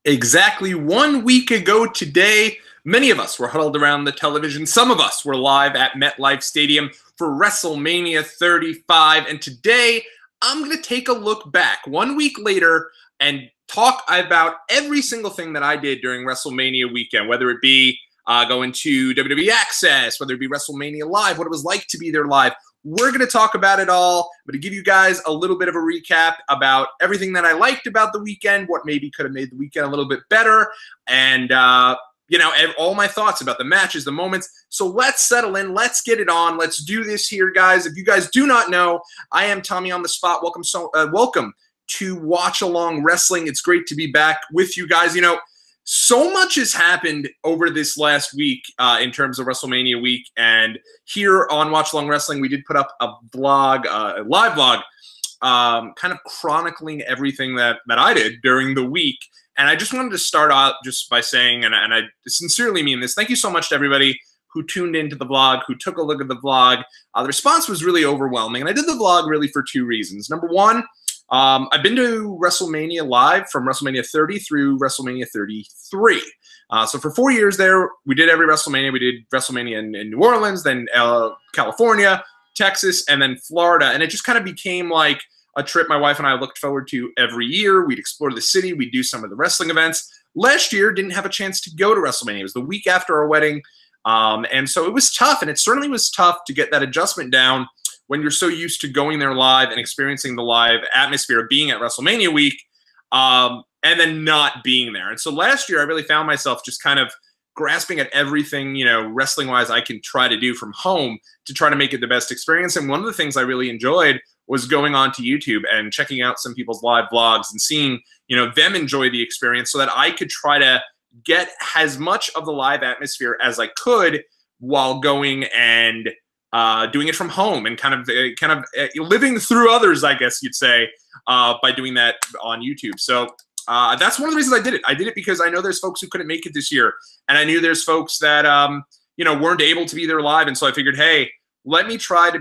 Exactly 1 week ago today, many of us were huddled around the television. Some of us were live at MetLife Stadium for WrestleMania 35. And today, I'm going to take a look back 1 week later and talk about every single thing that I did during WrestleMania weekend, whether it be going to WWE Axxess, whether it be WrestleMania Live, what it was like to be there live. We're going to talk about it all. I'm going to give you guys a little bit of a recap about everything that I liked about the weekend, what maybe could have made the weekend a little bit better, and, all my thoughts about the matches, the moments. So let's settle in. Let's get it on. Let's do this here, guys. If you guys do not know, I am Tommy on the Spot. Welcome to Watch Along Wrestling. It's great to be back with you guys. So much has happened over this last week in terms of WrestleMania week. And here on Watch Along Wrestling, we did put up a vlog, a live vlog, kind of chronicling everything that I did during the week. And I just wanted to start out just by saying, and I sincerely mean this, thank you so much to everybody who tuned into the vlog, who took a look at the vlog. The response was really overwhelming. And I did the vlog really for two reasons. Number one, I've been to WrestleMania Live from WrestleMania 30 through WrestleMania 33. So for 4 years there, we did every WrestleMania. We did WrestleMania in New Orleans, then California, Texas, and then Florida. And it just kind of became like a trip my wife and I looked forward to every year. We'd explore the city. We'd do some of the wrestling events. Last year, didn't have a chance to go to WrestleMania. It was the week after our wedding. And so it was tough, and it certainly was tough to get that adjustment down when you're so used to going there live and experiencing the live atmosphere of being at WrestleMania week, and then not being there. And so last year, I really found myself just kind of grasping at everything, wrestling-wise I can try to do from home to try to make it the best experience. And one of the things I really enjoyed was going on to YouTube and checking out some people's live vlogs and seeing, them enjoy the experience so that I could try to get as much of the live atmosphere as I could while going and doing it from home and kind of living through others, I guess you'd say, by doing that on YouTube. So that's one of the reasons I did it. I did it because I know there's folks who couldn't make it this year, and I knew there's folks that weren't able to be there live, and so I figured, hey, let me try to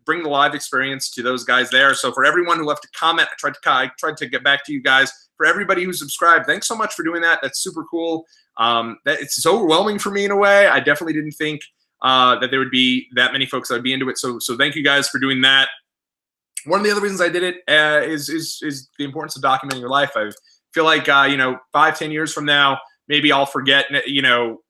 bring the live experience to those guys there. So for everyone who left a comment, I tried to get back to you guys. For everybody who subscribed, thanks so much for doing that. That's super cool. That it's overwhelming for me in a way. I definitely didn't think that there would be that many folks that would be into it. So thank you guys for doing that. One of the other reasons I did it is the importance of documenting your life. I feel like 5-10 years from now, maybe I'll forget,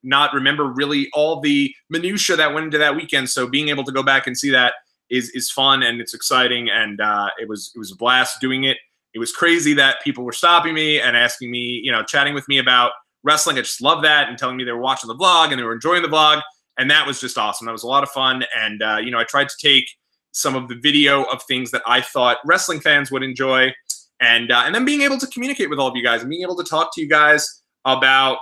not remember really all the minutia that went into that weekend. So being able to go back and see that is fun, and it's exciting, and it was a blast doing it. It was crazy that people were stopping me and asking me, chatting with me about wrestling. I just love that, and telling me they were watching the vlog and they were enjoying the vlog. And that was just awesome. That was a lot of fun. And, I tried to take some of the video of things that I thought wrestling fans would enjoy, and then being able to communicate with all of you guys and being able to talk to you guys about,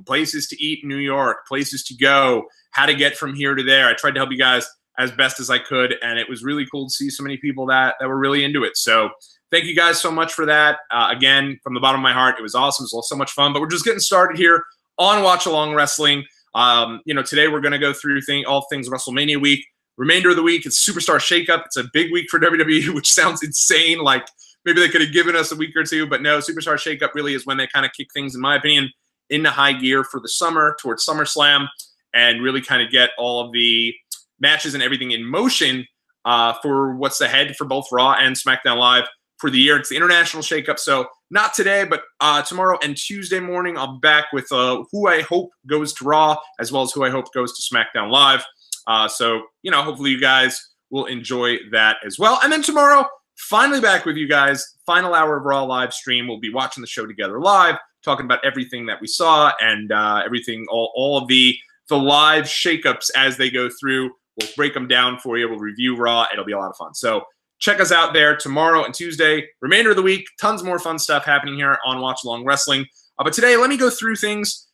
places to eat in New York, places to go, how to get from here to there. I tried to help you guys as best as I could. And it was really cool to see so many people that were really into it. So thank you guys so much for that. Again, from the bottom of my heart, it was awesome. It was so much fun. But we're just getting started here on Watch Along Wrestling. Today we're going to go through all things WrestleMania week. Remainder of the week, it's Superstar Shakeup. It's a big week for WWE, which sounds insane. Like maybe they could have given us a week or two, but no, Superstar Shakeup really is when they kind of kick things, in my opinion, into high gear for the summer, towards SummerSlam, and really kind of get all of the matches and everything in motion for what's ahead for both Raw and SmackDown Live for the year. It's the International Shakeup. So not today, but tomorrow and Tuesday morning, I'll be back with who I hope goes to Raw, as well as who I hope goes to SmackDown Live. Hopefully you guys will enjoy that as well. And then tomorrow, finally back with you guys, final hour of Raw live stream. We'll be watching the show together live, talking about everything that we saw and everything, all of the live shakeups as they go through. We'll break them down for you. We'll review Raw. It'll be a lot of fun. So check us out there tomorrow and Tuesday. Remainder of the week, tons more fun stuff happening here on Watch Along Wrestling. But today, let me go through things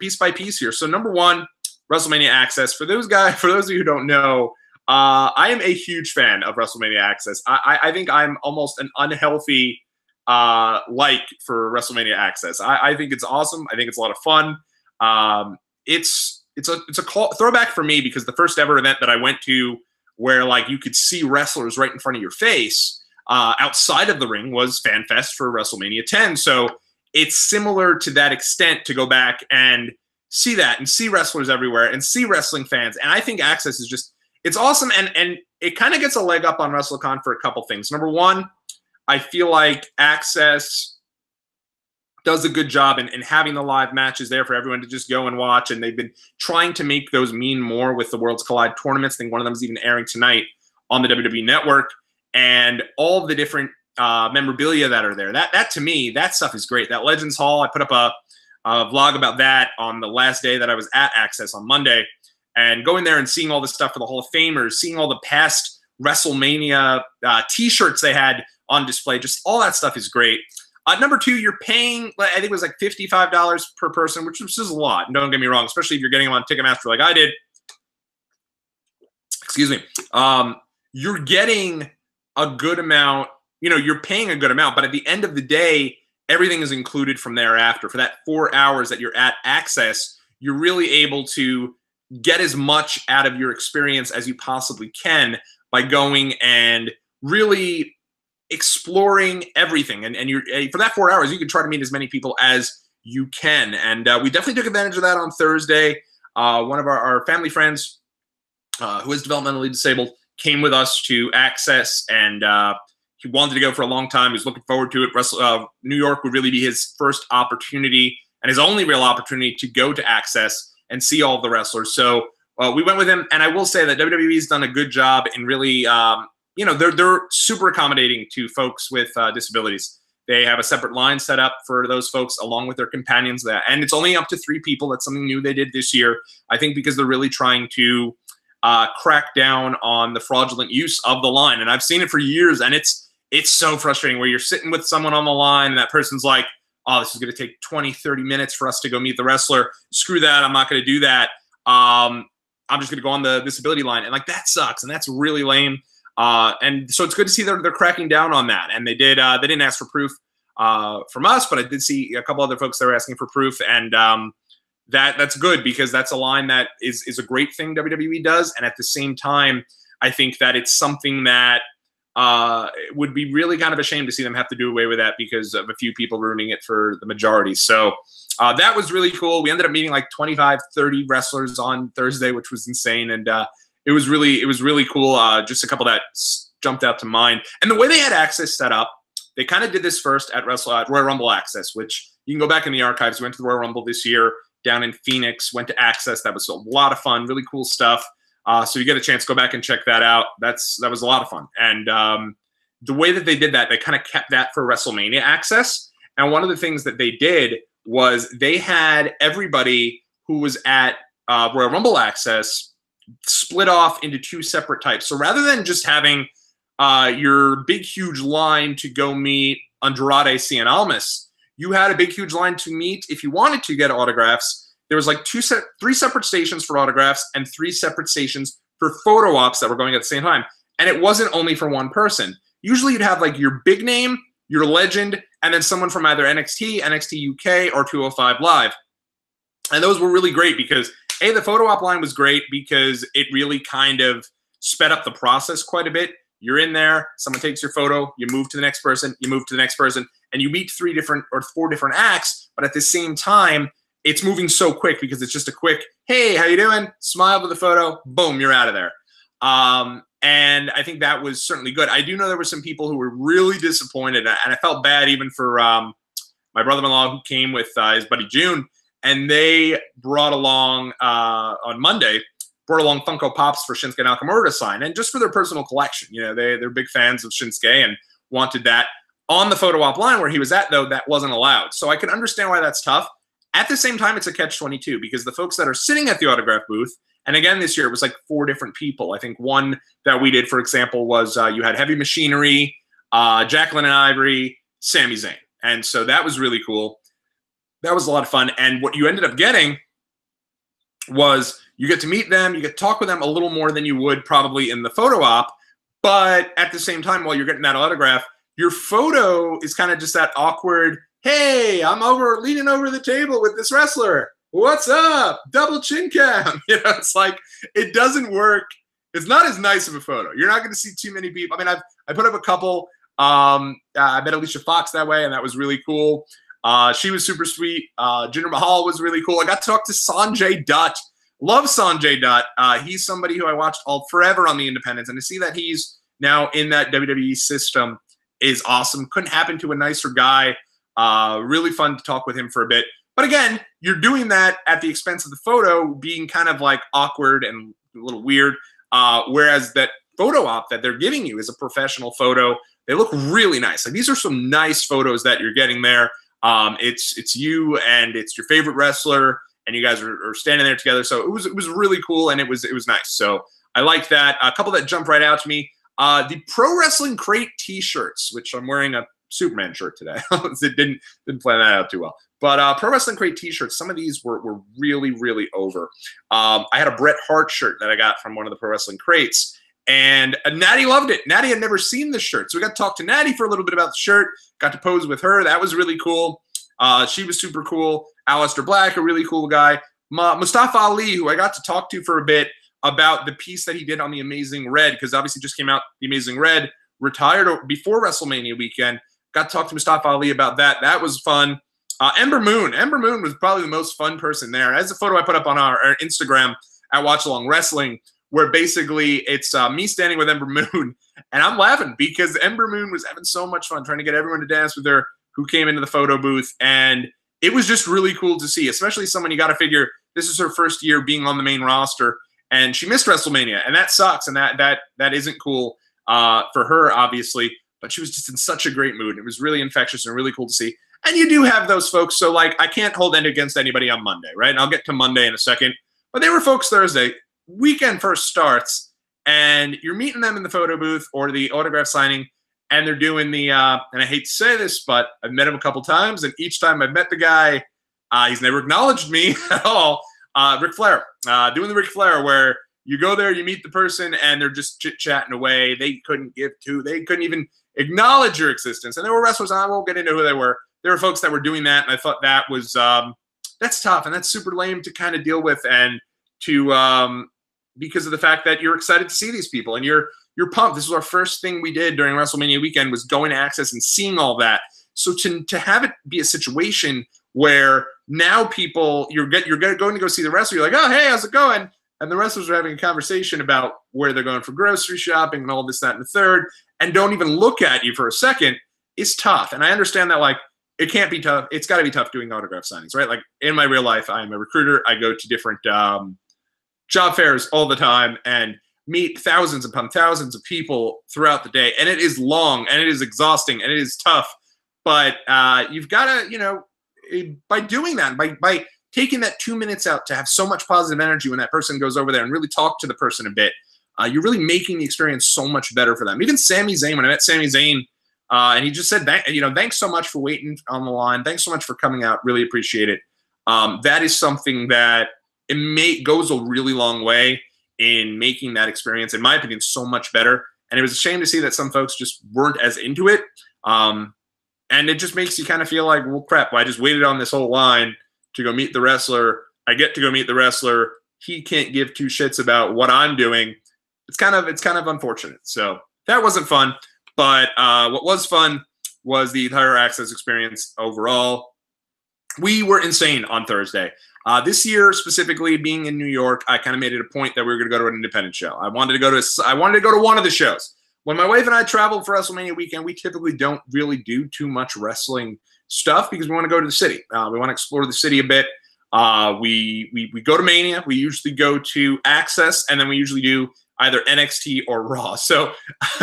piece by piece here. So number one, WrestleMania Axxess. For those of you who don't know, I am a huge fan of WrestleMania Axxess. I think I'm almost an unhealthy like for WrestleMania Axxess. I think it's awesome. I think it's a lot of fun. It's a throwback for me because the first ever event that I went to where like you could see wrestlers right in front of your face outside of the ring was FanFest for WrestleMania 10. So it's similar to that extent to go back and see that and see wrestlers everywhere and see wrestling fans. And I think Axxess is just, it's awesome. And it kind of gets a leg up on WrestleCon for a couple things. Number one, I feel like Axxess does a good job in having the live matches there for everyone to just go and watch. And they've been trying to make those mean more with the Worlds Collide tournaments. I think one of them is even airing tonight on the WWE Network. And all the different memorabilia that are there. That to me, that stuff is great. That Legends Hall, I put up a vlog about that on the last day that I was at Axxess on Monday. And going there and seeing all the stuff for the Hall of Famers, seeing all the past WrestleMania T-shirts they had on display, just all that stuff is great. Number two, you're paying, I think it was like $55 per person, which is a lot. And don't get me wrong, especially if you're getting them on Ticketmaster like I did. Excuse me. You're getting a good amount, you know, you're paying a good amount, but at the end of the day, everything is included from thereafter. For that 4 hours that you're at Axxess, you're really able to get as much out of your experience as you possibly can by going and really exploring everything. And you're, for that 4 hours, you can try to meet as many people as you can. And we definitely took advantage of that on Thursday. One of our family friends who is developmentally disabled came with us to Axxess, and he wanted to go for a long time. He was looking forward to it. New York would really be his first opportunity and his only real opportunity to go to Axxess and see all of the wrestlers. So we went with him, and I will say that WWE's done a good job in really, you know, they're super accommodating to folks with disabilities. They have a separate line set up for those folks along with their companions, and it's only up to 3 people. That's something new they did this year, I think, because they're really trying to crack down on the fraudulent use of the line. And I've seen it for years, and it's so frustrating where you're sitting with someone on the line and that person's like, oh, this is going to take 20, 30 minutes for us to go meet the wrestler. Screw that. I'm not going to do that. I'm just going to go on the disability line. And like, that sucks. And that's really lame. And so it's good to see they're cracking down on that. And they didn't ask for proof from us, but I did see a couple other folks that were asking for proof. And that's good, because that's a line that is a great thing WWE does. And at the same time, I think that it's something that it would be really kind of a shame to see them have to do away with that because of a few people ruining it for the majority. So that was really cool. We ended up meeting like 25, 30 wrestlers on Thursday, which was insane. And it was really cool. Just a couple that jumped out to mind. And the way they had Axxess set up, they kind of did this first at Royal Rumble Axxess, which you can go back in the archives. We went to the Royal Rumble this year down in Phoenix, went to Axxess. That was a lot of fun, really cool stuff. So you get a chance to go back and check that out. That was a lot of fun. And the way that they did that, they kind of kept that for WrestleMania Axxess. And one of the things that they did was they had everybody who was at Royal Rumble Axxess split off into 2 separate types. So rather than just having your big, huge line to go meet Andrade Cien Almas, you had a big, huge line to meet, if you wanted to get autographs, there was like 3 separate stations for autographs and 3 separate stations for photo ops that were going at the same time. And it wasn't only for one person. Usually you'd have like your big name, your legend, and then someone from either NXT, NXT UK, or 205 Live. And those were really great because, A, the photo op line was great because it really kind of sped up the process quite a bit. You're in there, someone takes your photo, you move to the next person, you move to the next person, and you meet 3 different or 4 different acts, but at the same time, it's moving so quick because it's just a quick, hey, how you doing? Smile with the photo, boom, you're out of there. And I think that was certainly good. I do know there were some people who were really disappointed, and I felt bad even for my brother-in-law who came with his buddy June, and they brought along, on Monday, brought along Funko Pops for Shinsuke Nakamura to sign, and just for their personal collection. You know, they're big fans of Shinsuke and wanted that. On the photo op line where he was at, though, that wasn't allowed. So I can understand why that's tough. At the same time, it's a catch-22 because the folks that are sitting at the autograph booth, and again this year it was like 4 different people. I think one that we did, for example, was you had Heavy Machinery, Jacqueline and Ivory, Sami Zayn. And so that was really cool. That was a lot of fun. And what you ended up getting was you get to meet them, you get to talk with them a little more than you would probably in the photo op, but at the same time, while you're getting that autograph, your photo is kind of just that awkward, hey, I'm leaning over the table with this wrestler. What's up? Double chin cam. You know, it's like, it doesn't work. It's not as nice of a photo. You're not going to see too many people. I mean, I put up a couple. I met Alicia Fox that way, and that was really cool. She was super sweet. Jinder Mahal was really cool. I got to talk to Sanjay Dutt. Love Sanjay Dutt. He's somebody who I watched all forever on the independents, and to see that he's now in that WWE system is awesome. Couldn't happen to a nicer guy. Really fun to talk with him for a bit. But again, you're doing that at the expense of the photo being kind of like awkward and a little weird. Whereas that photo op that they're giving you is a professional photo. They look really nice. Like, these are some nice photos that you're getting there. It's you and it's your favorite wrestler, and you guys are standing there together. So it was really cool, and it was nice. So I like that. A couple that jumped right out to me. The Pro Wrestling Crate T-shirts, which I'm wearing a Superman shirt today. It didn't plan that out too well. But Pro Wrestling Crate T-shirts, some of these were really, really over. I had a Bret Hart shirt that I got from one of the Pro Wrestling Crates, and Natty loved it. Natty had never seen the shirt, so we got to talk to Natty for a little bit about the shirt. Got to pose with her. That was really cool. She was super cool. Aleister Black, a really cool guy. Mustafa Ali, who I got to talk to for a bit about the piece that he did on The Amazing Red, because obviously just came out The Amazing Red, retired before WrestleMania weekend. Got to talk to Mustafa Ali about that. That was fun. Ember Moon. Ember Moon was probably the most fun person there. As a photo I put up on our Instagram at Watch Along Wrestling, where basically it's me standing with Ember Moon, and I'm laughing because Ember Moon was having so much fun trying to get everyone to dance with her who came into the photo booth, and it was just really cool to see, especially someone you got to figure this is her first year being on the main roster, and she missed WrestleMania, and that sucks, and that isn't cool for her, obviously. But she was just in such a great mood. It was really infectious and really cool to see. And you do have those folks. So, like, I can't hold it against anybody on Monday, right? And I'll get to Monday in a second. But they were folks Thursday. Weekend first starts, and you're meeting them in the photo booth or the autograph signing, and they're doing the, and I hate to say this, but I've met him a couple times, and each time I've met the guy, he's never acknowledged me at all. Ric Flair, doing the Ric Flair, where you go there, you meet the person, and they're just chit-chatting away. They couldn't even acknowledge your existence. And there were wrestlers, I won't get into who they were. There were folks that were doing that, and I thought that was that's tough, and that's super lame to kind of deal with, and to because of the fact that you're excited to see these people, and you're pumped. This was our first thing we did during WrestleMania weekend, was going to Axxess and seeing all that. So to have it be a situation where now people, you're going to go see the wrestler, you're like, oh, hey, how's it going? And the wrestlers are having a conversation about where they're going for grocery shopping and all this, that, and the third, and don't even look at you for a second, is tough. And I understand that, like, it can't be tough. It's got to be tough doing autograph signings, right? Like, in my real life, I'm a recruiter. I go to different job fairs all the time and meet thousands upon thousands of people throughout the day. And it is long, and it is exhausting, and it is tough. But you've got to, by doing that, by taking that 2 minutes out to have so much positive energy when that person goes over there and really talk to the person a bit, you're really making the experience so much better for them. Even Sami Zayn, when I met Sami Zayn, and he just said, thanks so much for waiting on the line. Thanks so much for coming out. Really appreciate it. That is something that goes a really long way in making that experience, in my opinion, so much better. And it was a shame to see that some folks just weren't as into it. And it just makes you kind of feel like, well, crap, I just waited on this whole line to go meet the wrestler. I get to go meet the wrestler. He can't give two shits about what I'm doing. It's kind of unfortunate. So that wasn't fun. But what was fun was the entire Axxess experience overall. We were insane on Thursday. This year, specifically being in New York, I kind of made it a point that we were going to go to an independent show. I wanted to go to one of the shows. When my wife and I traveled for WrestleMania weekend, we typically don't really do too much wrestling stuff because we want to go to the city. We want to explore the city a bit. We go to Mania. We usually go to Axxess, and then we usually do either NXT or Raw. So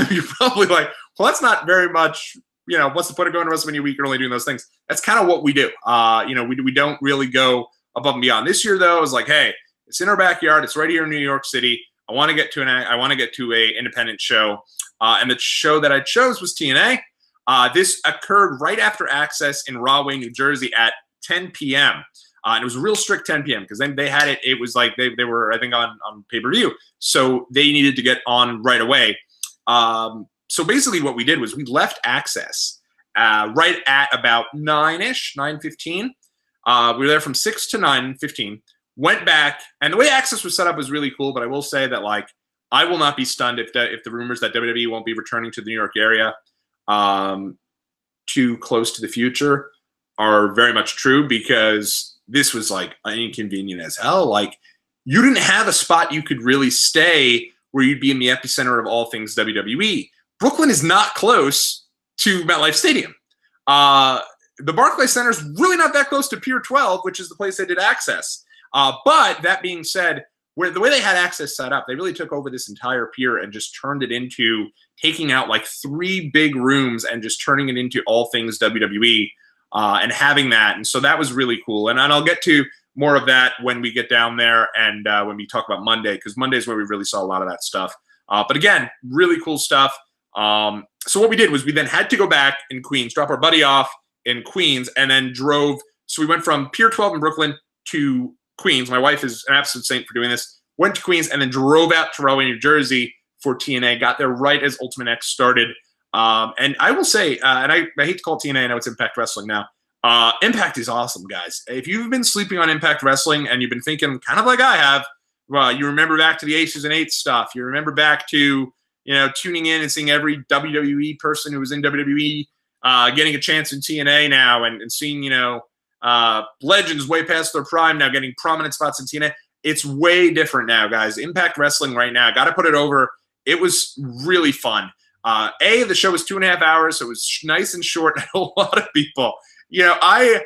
you're probably like, well, that's not very much, what's the point of going to WrestleMania week and only doing those things? That's kind of what we do. We don't really go above and beyond. This year, though, is like, hey, it's in our backyard. It's right here in New York City. I want to get to a independent show. And the show that I chose was TNA. This occurred right after Axxess in Rahway, New Jersey at 10 p.m. And it was a real strict 10 p.m. because then they had it. It was like they were, I think, on pay-per-view. So they needed to get on right away. So basically what we did was we left Axxess right at about 9-ish, 9:15. We were there from 6 to 9:15. Went back, and the way Axxess was set up was really cool. But I will say that, like, I will not be stunned if the rumors that WWE won't be returning to the New York area too close to the future. are very much true, because this was like inconvenient as hell. Like, you didn't have a spot you could really stay where you'd be in the epicenter of all things WWE. Brooklyn is not close to MetLife Stadium. The Barclays Center is really not that close to Pier 12, which is the place they did Axxess. But that being said, the way they had Axxess set up, they really took over this entire pier and just turned it into taking out like 3 big rooms and just turning it into all things WWE and having that. And so that was really cool. And I'll get to more of that when we get down there and when we talk about Monday, because Monday is where we really saw a lot of that stuff. But again, really cool stuff. So what we did was we then had to go back in Queens, drop our buddy off in Queens, and then drove. So we went from Pier 12 in Brooklyn to Queens. My wife is an absolute saint for doing this. Went to Queens and then drove out to Rahway, New Jersey for TNA. Got there right as Ultimate X started. And I will say, and I hate to call it TNA, I know it's Impact Wrestling now. Impact is awesome, guys. If you've been sleeping on Impact Wrestling and you've been thinking kind of like I have, well, you remember back to the Aces and Eights stuff. You remember back to, tuning in and seeing every WWE person who was in WWE getting a chance in TNA now, and seeing, legends way past their prime now getting prominent spots in TNA. It's way different now, guys. Impact Wrestling right now, got to put it over. It was really fun. The show was 2.5 hours, so it was nice and short, and a lot of people. The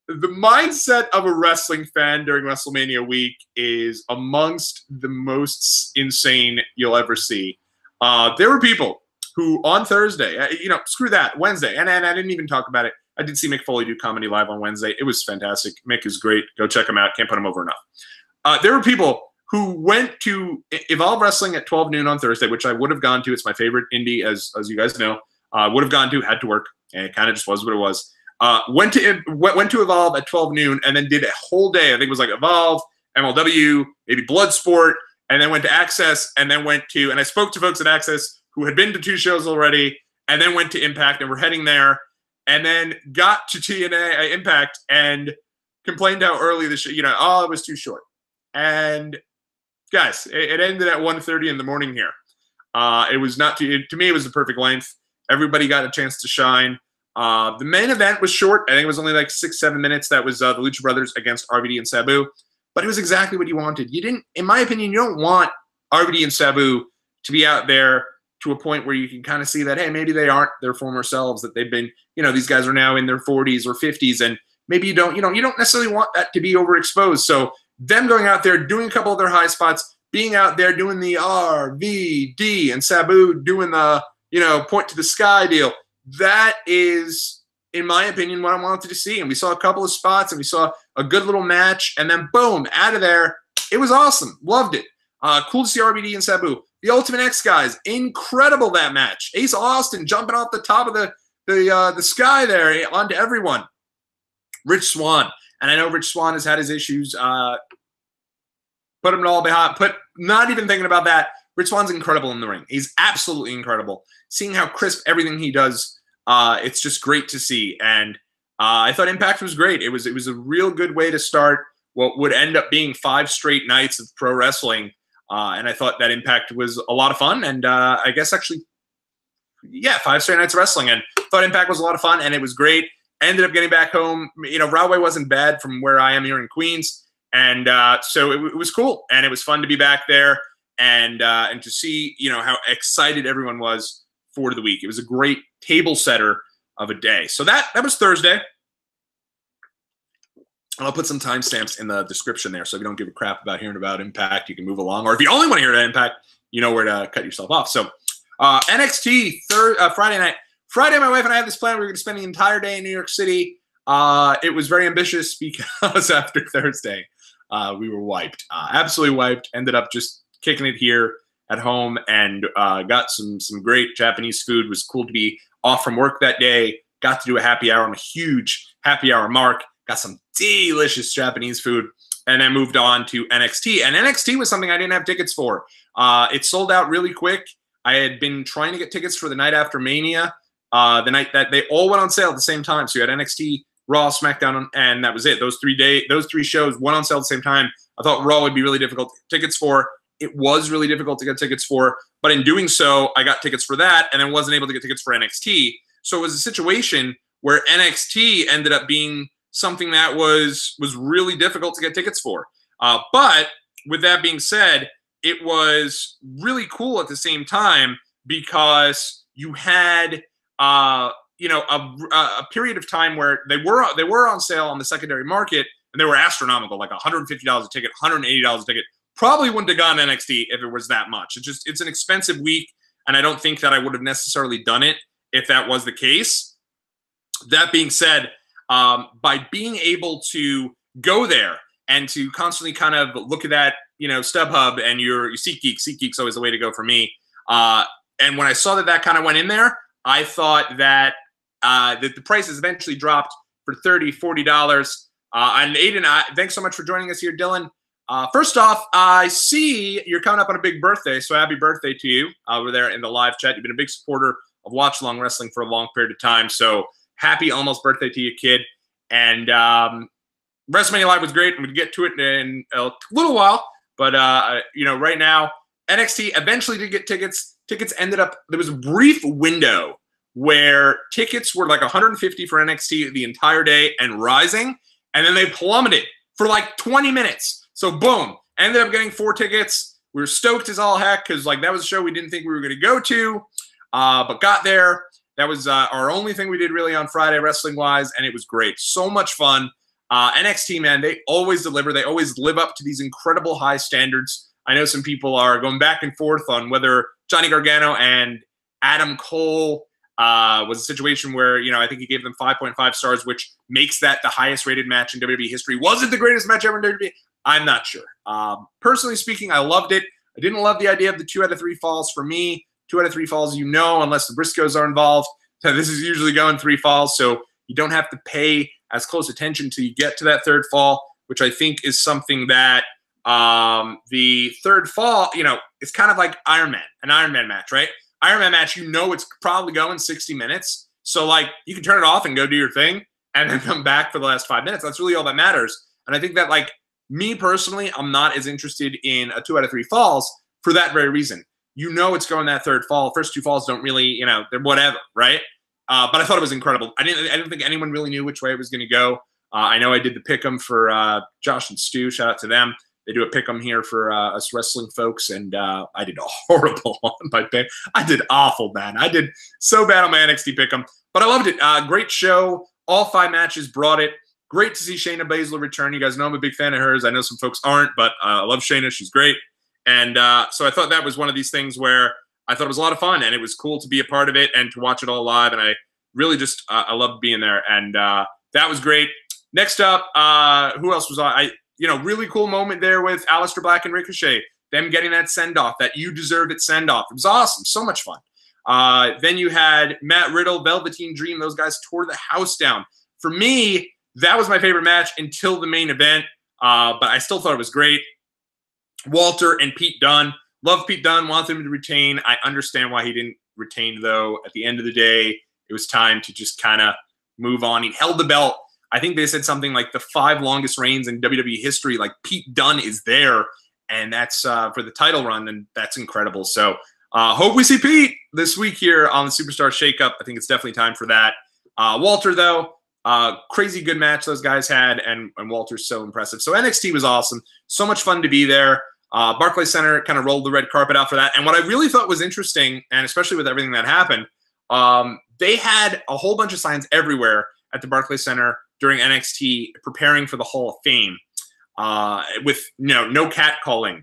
mindset of a wrestling fan during WrestleMania week is amongst the most insane you'll ever see. There were people who on Thursday, screw that, Wednesday, and I didn't even talk about it. I did see Mick Foley do comedy live on Wednesday. It was fantastic. Mick is great. Go check him out. Can't put him over enough. There were people who went to Evolve Wrestling at 12 noon on Thursday, which I would have gone to. It's my favorite indie, as you guys know. Would have gone to, had to work, and it kind of just was what it was. Went to Evolve at 12 noon and then did a whole day. I think it was like Evolve, MLW, maybe Bloodsport, and then went to Axxess, and then went to, and I spoke to folks at Axxess who had been to 2 shows already, and then went to Impact, and were heading there, and then got to TNA Impact and complained how early the show, it was too short. And guys, it ended at 1:30 in the morning here. It was not to me, it was the perfect length. Everybody got a chance to shine. The main event was short. I think it was only like 6-7 minutes. That was the Lucha Brothers against RVD and Sabu. But it was exactly what you wanted. You didn't, in my opinion, you don't want RVD and Sabu to be out there to a point where you can kind of see that, hey, maybe they aren't their former selves, that they've been, these guys are now in their 40s or 50s, and maybe you don't necessarily want that to be overexposed. So them going out there, doing a couple of their high spots, being out there doing the RVD and Sabu doing the, point to the sky deal. That is, in my opinion, what I wanted to see. And we saw a couple of spots, and we saw a good little match, and then boom, out of there. It was awesome. Loved it. Cool to see RVD and Sabu. The Ultimate X guys, incredible that match. Ace Austin jumping off the top of the sky there onto everyone. Rich Swann, and I know Rich Swann has had his issues. Put him all behind. Not even thinking about that. Rich Swann's incredible in the ring. He's absolutely incredible. Seeing how crisp everything he does, it's just great to see. And I thought Impact was great. It was a real good way to start what would end up being 5 straight nights of pro wrestling. And I thought that Impact was a lot of fun. And I guess actually, 5 straight nights of wrestling. And thought Impact was a lot of fun, and it was great. Ended up getting back home. Rahway wasn't bad from where I am here in Queens. And so it was cool. And it was fun to be back there and to see, how excited everyone was for the week. It was a great table setter of a day. So that was Thursday. And I'll put some timestamps in the description there, so if you don't give a crap about hearing about Impact, you can move along. Or if you only want to hear about Impact, you know where to cut yourself off. So NXT Friday night. Friday, my wife and I had this plan. We were going to spend the entire day in New York City. It was very ambitious because after Thursday, we were wiped. Absolutely wiped. Ended up just kicking it here at home, and got some great Japanese food. It was cool to be off from work that day. Got to do a happy hour on a huge happy hour mark. Got some delicious Japanese food, and then moved on to NXT. And NXT was something I didn't have tickets for. It sold out really quick. I had been trying to get tickets for the night after Mania, the night that they all went on sale at the same time. So you had NXT, Raw, SmackDown, and that was it. Those 3 shows went on sale at the same time. I thought Raw would be really difficult to get tickets for. It was really difficult to get tickets for, but in doing so, I got tickets for that, and then wasn't able to get tickets for NXT. So it was a situation where NXT ended up being something that was really difficult to get tickets for. But with that being said, it was really cool at the same time because you had you know, a period of time where they were on sale on the secondary market, and they were astronomical, like $150 a ticket, $180 a ticket. Probably wouldn't have gone to NXT if it was that much. It's an expensive week, and I don't think that I would have necessarily done it if that was the case. That being said, by being able to go there and to constantly kind of look at that, you know, StubHub and your SeatGeek's always the way to go for me. And when I saw that kind of went in there, I thought that the prices eventually dropped for $30, $40. And Aiden, thanks so much for joining us here, Dylan. First off, I see you're coming up on a big birthday, so happy birthday to you over there in the live chat. You've been a big supporter of Watch Along Wrestling for a long period of time, so happy almost birthday to you, kid. And WrestleMania Live was great, and we'll get to it in a little while. But, you know, right now, NXT eventually did get tickets. Tickets ended up, there was a brief window where tickets were like $150 for NXT the entire day and rising, and then they plummeted for like 20 minutes. So boom, ended up getting 4 tickets. We were stoked as all heck because like that was a show we didn't think we were going to go to, but got there. That was our only thing we did really on Friday wrestling-wise, and it was great. So much fun. NXT, man, they always deliver. They always live up to these incredible high standards. I know some people are going back and forth on whether Johnny Gargano and Adam Cole was a situation where, you know, I think he gave them 5.5 stars, which makes that the highest rated match in WWE history. Was it the greatest match ever in WWE? I'm not sure. Personally speaking, I loved it. I didn't love the idea of the 2 out of 3 falls. For me, 2 out of 3 falls, you know, unless the Briscoes are involved. So this is usually going 3 falls, so you don't have to pay as close attention till you get to that 3rd fall, which I think is something that the 3rd fall, you know, it's kind of like Iron Man, an Iron Man match, right? Iron Man match, you know, it's probably going 60 minutes. So like you can turn it off and go do your thing and then come back for the last 5 minutes. That's really all that matters. And I think that, like, me personally, I'm not as interested in a 2 out of 3 falls for that very reason. You know, it's going that 3rd fall. First 2 falls don't really, you know, they're whatever, right? But I thought it was incredible. I didn't think anyone really knew which way it was going to go. I know I did the pick'em for Josh and Stu. Shout out to them. They do a pick'em here for us wrestling folks, and I did horrible on my pick. I did awful, man. I did so bad on my NXT pick'em, but I loved it. Great show. All 5 matches brought it. Great to see Shayna Baszler return. You guys know I'm a big fan of hers. I know some folks aren't, but I love Shayna. She's great. And so I thought that was one of these things where I thought it was a lot of fun, and it was cool to be a part of it and to watch it all live. And I really just I loved being there, and that was great. Next up, who else was on? You know, really cool moment there with Aleister Black and Ricochet. Them getting that send-off, that you deserve it send-off. It was awesome. So much fun. Then you had Matt Riddle, Velveteen Dream. Those guys tore the house down. For me, that was my favorite match until the main event, but I still thought it was great. Walter and Pete Dunne. Love Pete Dunne. Wanted him to retain. I understand why he didn't retain, though. At the end of the day, it was time to just kind of move on. He held the belt. I think they said something like the 5 longest reigns in WWE history. Like, Pete Dunne is there, and that's for the title run, and that's incredible. So hope we see Pete this week here on the Superstar Shakeup. I think it's definitely time for that. Walter, though, crazy good match those guys had, and Walter's so impressive. So NXT was awesome. So much fun to be there. Barclays Center kind of rolled the red carpet out for that. And what I really thought was interesting, and especially with everything that happened, they had a whole bunch of signs everywhere at the Barclays Center during NXT preparing for the Hall of Fame, with, you know, no catcalling,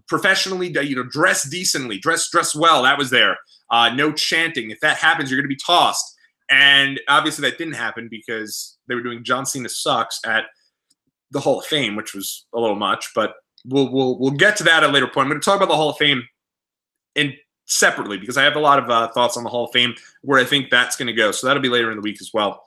professionally, you know, dress decently, dress well. That was there. No chanting. If that happens, you're going to be tossed. And obviously that didn't happen because they were doing John Cena sucks at the Hall of Fame, which was a little much. But we'll get to that at a later point. I'm going to talk about the Hall of Fame separately because I have a lot of thoughts on the Hall of Fame where I think that's going to go. So that'll be later in the week as well.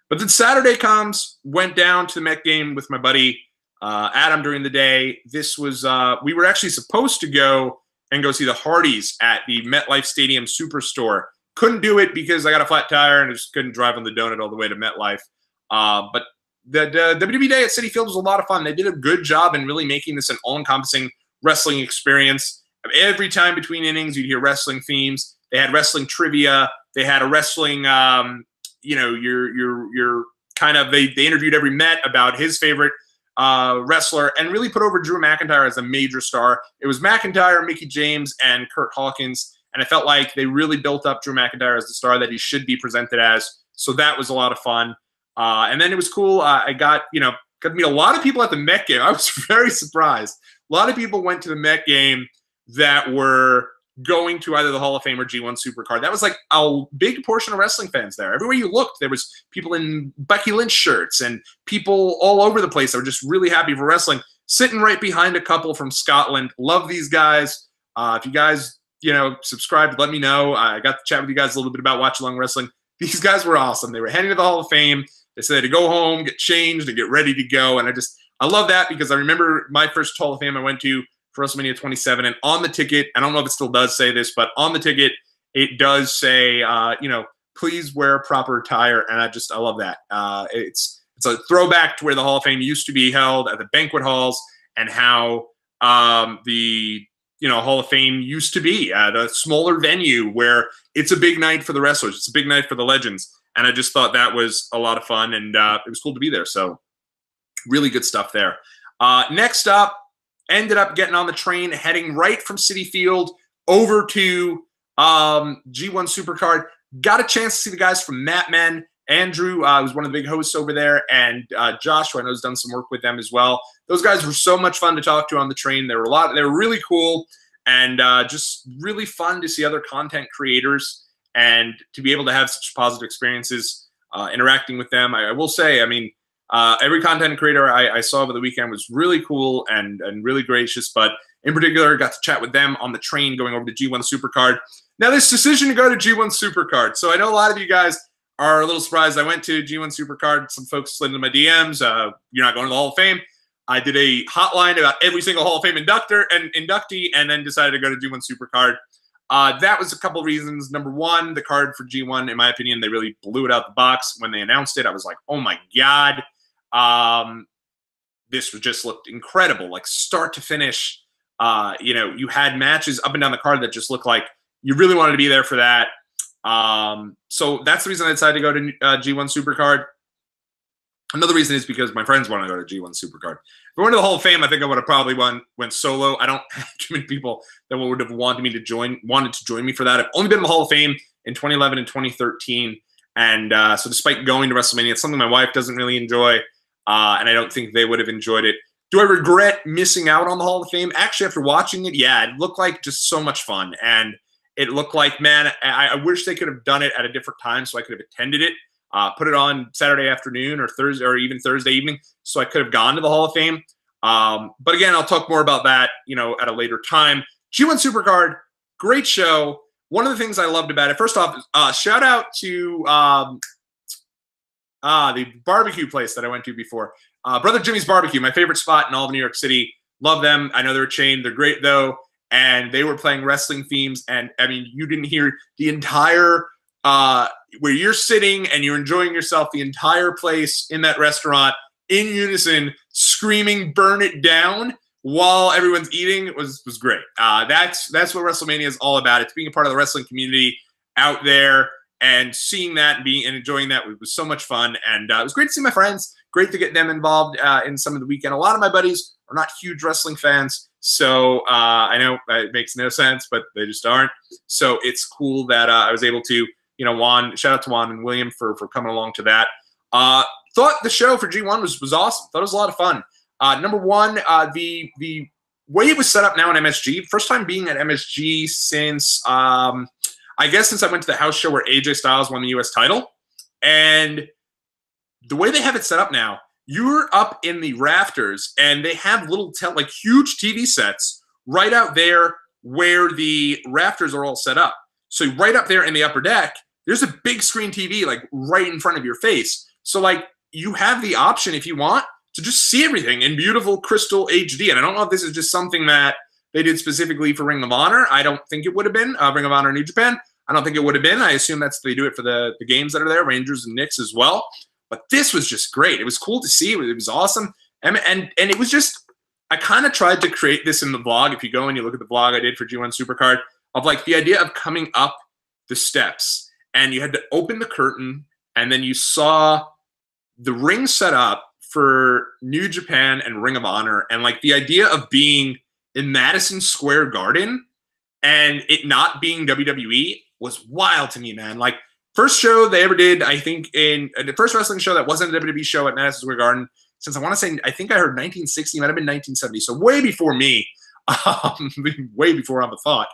But then Saturday comes, went down to the Met game with my buddy Adam during the day. This was we were actually supposed to go and go see the Hardys at the MetLife Stadium Superstore. Couldn't do it because I got a flat tire and I just couldn't drive on the donut all the way to MetLife. But the WWE Day at Citi Field was a lot of fun. They did a good job in really making this an all-encompassing wrestling experience. Every time between innings, you'd hear wrestling themes. They had wrestling trivia. They had a wrestling you're kind of, they interviewed every Met about his favorite wrestler and really put over Drew McIntyre as a major star. It was McIntyre, Mickie James, and Curt Hawkins, and I felt like they really built up Drew McIntyre as the star that he should be presented as. So that was a lot of fun. And then it was cool. I got to meet a lot of people at the Met game. I was very surprised. A lot of people went to the Met game that were going to either the Hall of Fame or G1 Supercard. That was like a big portion of wrestling fans there. Everywhere you looked, there was people in Becky Lynch shirts and people all over the place that were just really happy for wrestling. Sitting right behind a couple from Scotland. Love these guys. If you guys, subscribed, let me know. I got to chat with you guys a little bit about Watch Along Wrestling. These guys were awesome. They were heading to the Hall of Fame. They said to go home, get changed, and get ready to go. And I love that because I remember my first Hall of Fame I went to for WrestleMania 27, and on the ticket, I don't know if it still does say this, but on the ticket, it does say, please wear proper attire, and I love that. It's a throwback to where the Hall of Fame used to be held at the banquet halls, and how the Hall of Fame used to be the smaller venue where it's a big night for the wrestlers, it's a big night for the legends, and I just thought that was a lot of fun, and it was cool to be there. So really good stuff there. Next up, ended up getting on the train, heading right from Citi Field over to G1 Supercard. Got a chance to see the guys from Mat Men. Andrew was one of the big hosts over there, and Josh, who I know has done some work with them as well. Those guys were so much fun to talk to on the train. They were really cool, and just really fun to see other content creators and to be able to have such positive experiences interacting with them. I will say, every content creator I saw over the weekend was really cool and really gracious, but in particular, got to chat with them on the train going over to G1 Supercard. Now, this decision to go to G1 Supercard. So I know a lot of you guys are a little surprised. I went to G1 Supercard. Some folks slid into my DMs. You're not going to the Hall of Fame. I did a hotline about every single Hall of Fame inductee, and then decided to go to G1 Supercard. That was a couple of reasons. Number one, the card for G1, in my opinion, they really blew it out the box. When they announced it, I was like, oh my God. This just looked incredible, like start to finish. You had matches up and down the card that just looked like you really wanted to be there for that. So that's the reason I decided to go to G1 Supercard. Another reason is because my friends want to go to G1 Supercard. If I went to the Hall of Fame, I think I would have probably went solo. I don't have too many people that would have wanted to join me for that. I've only been in the Hall of Fame in 2011 and 2013. And so despite going to WrestleMania, it's something my wife doesn't really enjoy. And I don't think they would have enjoyed it. Do I regret missing out on the Hall of Fame? Actually, after watching it, yeah, it looked like just so much fun. And it looked like, man, I wish they could have done it at a different time so I could have attended it, put it on Saturday afternoon or Thursday or even Thursday evening so I could have gone to the Hall of Fame. But again, I'll talk more about that, at a later time. G1 Supercard, great show. One of the things I loved about it, first off, shout out to the barbecue place that I went to before. Brother Jimmy's Barbecue, my favorite spot in all of New York City. Love them. I know they're a chain. They're great, though. And they were playing wrestling themes. And, you didn't hear the entire where you're sitting and you're enjoying yourself, the entire place in that restaurant in unison screaming, burn it down while everyone's eating. It was great. That's what WrestleMania is all about. It's being a part of the wrestling community out there. And seeing that and enjoying that was so much fun. And it was great to see my friends. Great to get them involved in some of the weekend. A lot of my buddies are not huge wrestling fans. So I know it makes no sense, but they just aren't. So it's cool that I was able to, Juan, shout out to Juan and William for coming along to that. Thought the show for G1 was awesome. Thought it was a lot of fun. Number one, the way it was set up now in MSG, first time being at MSG since I guess since I went to the house show where AJ Styles won the U.S. title. And the way they have it set up now, you're up in the rafters, and they have little, huge TV sets right out there where the rafters are all set up. So right up there in the upper deck, there's a big screen TV, right in front of your face. So, you have the option, if you want, to just see everything in beautiful crystal HD. And I don't know if this is just something that they did specifically for Ring of Honor. I don't think it would have been Ring of Honor New Japan. I don't think it would have been. I assume they do it for the games that are there, Rangers and Knicks as well. But this was just great. It was cool to see. It was awesome. And it was just, I kind of tried to create this in the vlog. If you go and you look at the vlog I did for G1 Supercard, of the idea of coming up the steps, and you had to open the curtain and then you saw the ring set up for New Japan and Ring of Honor, and like the idea of being in Madison Square Garden and it not being WWE was wild to me, man. Like, first show they ever did, I think, in the first wrestling show that wasn't a WWE show at Madison Square Garden, since I want to say, I think I heard 1960, might have been 1970, so way before me, way before I'm a thought,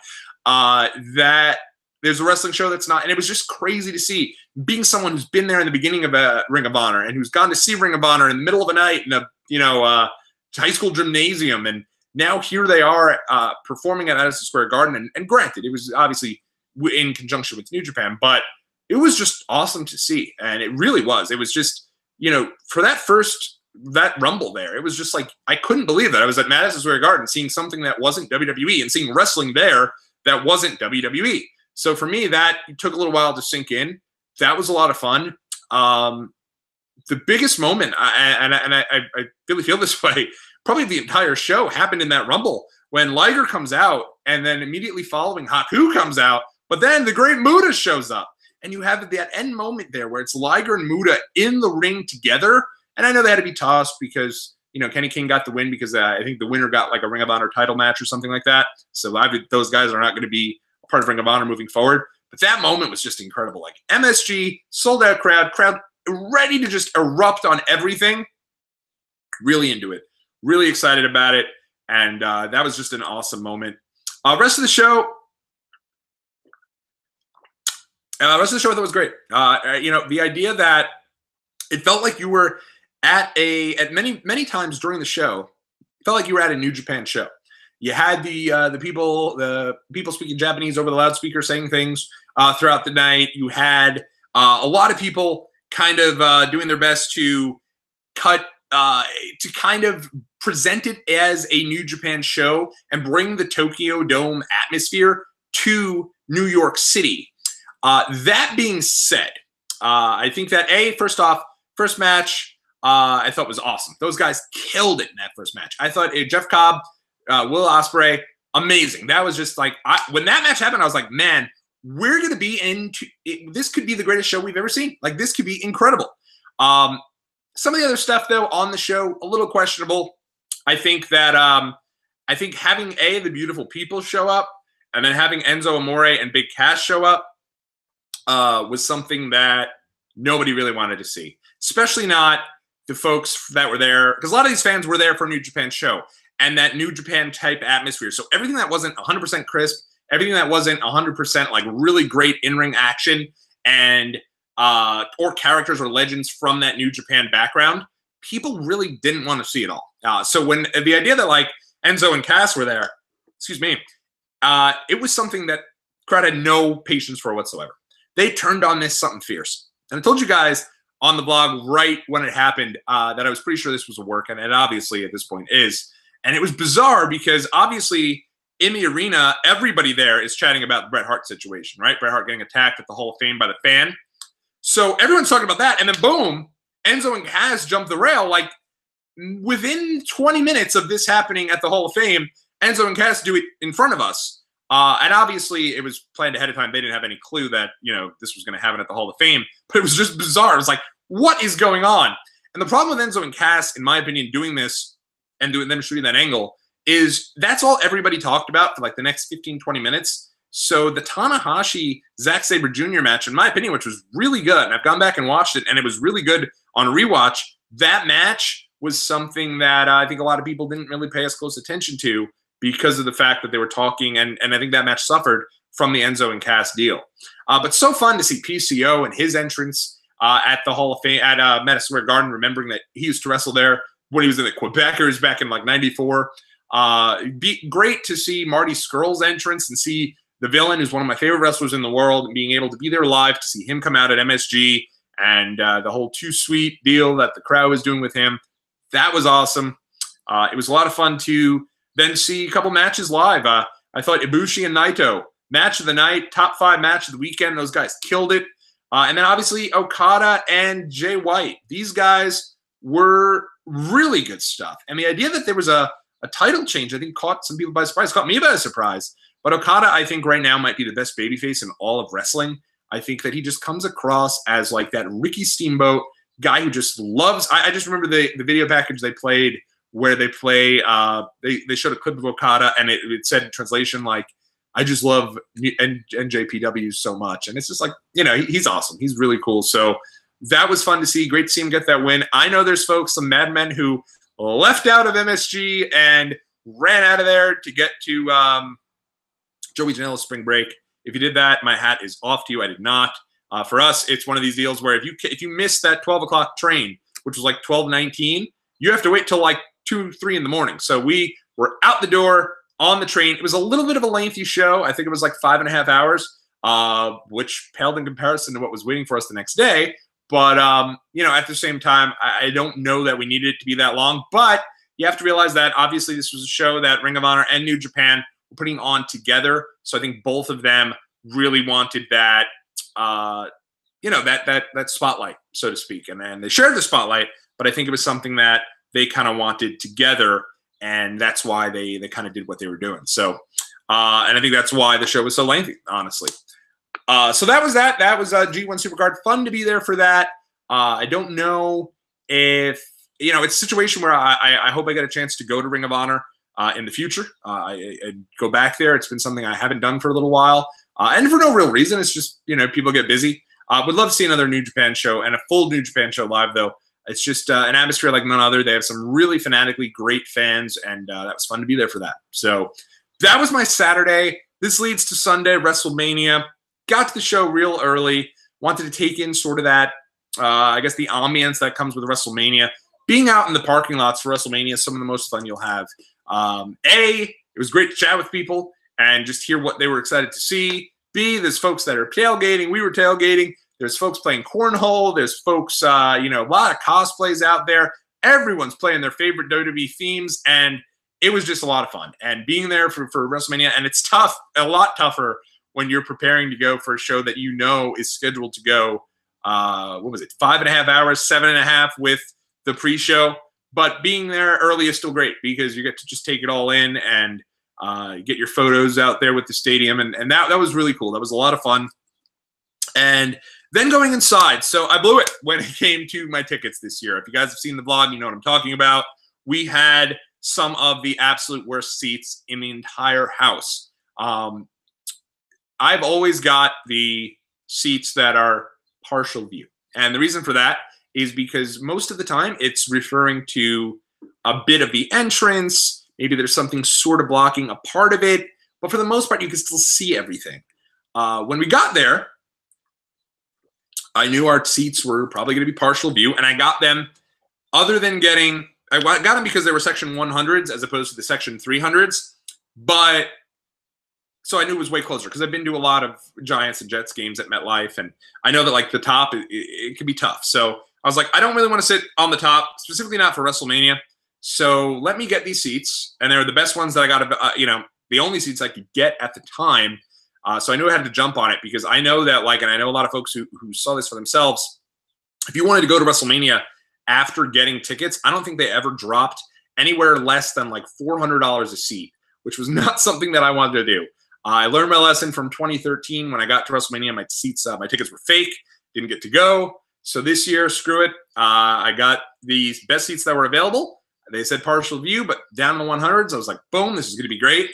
that there's a wrestling show that's not, and it was just crazy to see, being someone who's been there in the beginning of a Ring of Honor and who's gone to see Ring of Honor in the middle of the night in a, high school gymnasium, and now here they are performing at Madison Square Garden, and granted, it was obviously in conjunction with New Japan, but it was just awesome to see, and it really was. It was just, for that Rumble there, it was just like, I couldn't believe that I was at Madison Square Garden seeing something that wasn't WWE and seeing wrestling there that wasn't WWE. So for me, that took a little while to sink in. That was a lot of fun. The biggest moment, I really feel this way, probably the entire show, happened in that Rumble when Liger comes out, and then immediately following Haku comes out, but then the Great Muta shows up. And you have that end moment there where it's Liger and Muta in the ring together. And I know they had to be tossed because, Kenny King got the win because I think the winner got like a Ring of Honor title match or something like that. So those guys are not going to be a part of Ring of Honor moving forward. But that moment was just incredible. Like, MSG, sold out crowd ready to just erupt on everything. Really into it. Really excited about it. And that was just an awesome moment. Rest of the show, I thought was great. The idea that it felt like you were at many times during the show, it felt like you were at a New Japan show. You had the people speaking Japanese over the loudspeaker saying things throughout the night. You had a lot of people kind of doing their best to kind of present it as a New Japan show and bring the Tokyo Dome atmosphere to New York City. That being said, I think that first off, first match, I thought was awesome. Those guys killed it in that first match. I thought Jeff Cobb, Will Ospreay, amazing. That was just like, when that match happened, I was like, man, we're going to be this could be the greatest show we've ever seen. Like, this could be incredible. Some of the other stuff though on the show, a little questionable. I think that, having the beautiful people show up and then having Enzo Amore and Big Cass show up, was something that nobody really wanted to see, especially not the folks that were there, because a lot of these fans were there for a New Japan show and that New Japan type atmosphere. So everything that wasn't 100% crisp, everything that wasn't 100% like really great in-ring action and or characters or legends from that New Japan background, people really didn't want to see it all. So when the idea that like Enzo and Cass were there, it was something that crowd had no patience for whatsoever. They turned on this something fierce. And I told you guys on the blog right when it happened that I was pretty sure this was a work, and it obviously at this point is. And it was bizarre because obviously in the arena, everybody there is chatting about the Bret Hart situation, right? Bret Hart getting attacked at the Hall of Fame by the fan. So everyone's talking about that. And then boom, Enzo and Cass jump the rail. Like, within 20 minutes of this happening at the Hall of Fame, Enzo and Cass do it in front of us. And obviously it was planned ahead of time. They didn't have any clue that, this was going to happen at the Hall of Fame, but it was just bizarre. It was like, what is going on? And the problem with Enzo and Cass, in my opinion, doing this and doing them shooting that angle is that's all everybody talked about for like the next 15, 20 minutes. So the Tanahashi Zack Sabre Jr. match, in my opinion, which was really good, and I've gone back and watched it, and it was really good on rewatch. That match was something that I think a lot of people didn't really pay as close attention to because of the fact that they were talking, and I think that match suffered from the Enzo and Cass deal. But so fun to see PCO and his entrance at the Hall of Fame, at Madison Square Garden, remembering that he used to wrestle there when he was in the Quebecers back in like '94. Great to see Marty Scurll's entrance and see the villain, who's one of my favorite wrestlers in the world, and being able to be there live to see him come out at MSG and the whole Too Sweet deal that the crowd was doing with him. That was awesome. It was a lot of fun to then see a couple matches live. I thought Ibushi and Naito, match of the night, top 5 match of the weekend. Those guys killed it. And then obviously Okada and Jay White. These guys were really good stuff. And the idea that there was a title change, I think, caught some people by surprise. Caught me by surprise. But Okada, I think, right now might be the best babyface in all of wrestling. I think that he just comes across as like that Ricky Steamboat guy who just loves. I just remember the video package they played where they play. They showed a clip of Okada, and it said in translation like, "I just love NJPW so much," and it's just like, he's awesome. He's really cool. So that was fun to see. Great to see him get that win. I know there's folks, some madmen who left out of MSG and ran out of there to get to Joey Janela's spring break. If you did that, my hat is off to you. I did not. For us, it's one of these deals where if you miss that 12 o'clock train, which was like 12:19, you have to wait till like 2, 3 in the morning. So we were out the door on the train. It was a little bit of a lengthy show. I think it was like 5.5 hours, which paled in comparison to what was waiting for us the next day. But, at the same time, I don't know that we needed it to be that long. But you have to realize that obviously this was a show that Ring of Honor and New Japan were putting on together. So I think both of them really wanted that, that spotlight, so to speak. And then they shared the spotlight, but I think it was something that they kind of wanted together, and that's why they kind of did what they were doing. So, and I think that's why the show was so lengthy, honestly. So that was that. That was G1 Supercard. Fun to be there for that. I don't know if, it's a situation where I hope I get a chance to go to Ring of Honor in the future. I go back there. It's been something I haven't done for a little while. And for no real reason. It's just, people get busy. Would love to see another New Japan show, and a full New Japan show live, though. It's just an atmosphere like none other. They have some really fanatically great fans, and that was fun to be there for that. So that was my Saturday. This leads to Sunday, WrestleMania. Got to the show real early. Wanted to take in sort of that, I guess, the ambience that comes with WrestleMania. Being out in the parking lots for WrestleMania is some of the most fun you'll have. It was great to chat with people and just hear what they were excited to see. B, there's folks that are tailgating. We were tailgating. There's folks playing cornhole. There's folks, a lot of cosplays out there. Everyone's playing their favorite WWE themes, and it was just a lot of fun. And being there for WrestleMania, and it's tough, a lot tougher when you're preparing to go for a show that is scheduled to go, 5.5 hours, 7.5 with the pre-show. But being there early is still great because you get to just take it all in and get your photos out there with the stadium. And that was really cool. That was a lot of fun. And then going inside. So I blew it when it came to my tickets this year. If you guys have seen the vlog, you know what I'm talking about. We had some of the absolute worst seats in the entire house. I've always got the seats that are partial view. And the reason for that is because most of the time it's referring to a bit of the entrance. Maybe there's something sort of blocking a part of it. But for the most part, you can still see everything. When we got there, I knew our seats were probably going to be partial view. And I got them other than getting – I got them because they were Section 100s as opposed to the Section 300s. But – so I knew it was way closer because I've been to a lot of Giants and Jets games at MetLife, and I know that like the top, it can be tough. So I was like, I don't really want to sit on the top, specifically not for WrestleMania. So let me get these seats, and they're the best ones that I got. The only seats I could get at the time. So I knew I had to jump on it because I know that and I know a lot of folks who saw this for themselves. If you wanted to go to WrestleMania after getting tickets, I don't think they ever dropped anywhere less than like $400 a seat, which was not something that I wanted to do. I learned my lesson from 2013 when I got to WrestleMania. My tickets were fake, didn't get to go. So this year, screw it. I got the best seats that were available. They said partial view, but down in the 100s, I was like, boom, this is going to be great.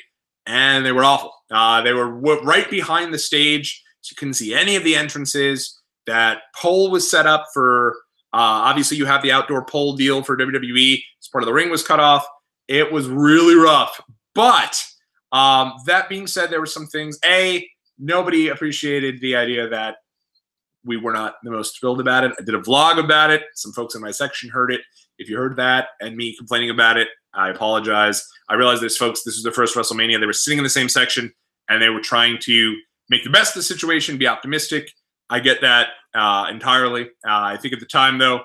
And they were awful. They were right behind the stage, so you couldn't see any of the entrances. That pole was set up for, obviously you have the outdoor pole deal for WWE. So part of the ring was cut off. It was really rough. But that being said, there were some things. Nobody appreciated the idea that we were not the most thrilled about it. I did a vlog about it. Some folks in my section heard it. If you heard that and me complaining about it, I apologize. I realize there's folks, this was their first WrestleMania. They were sitting in the same section, and they were trying to make the best of the situation, be optimistic. I get that entirely. I think at the time, though,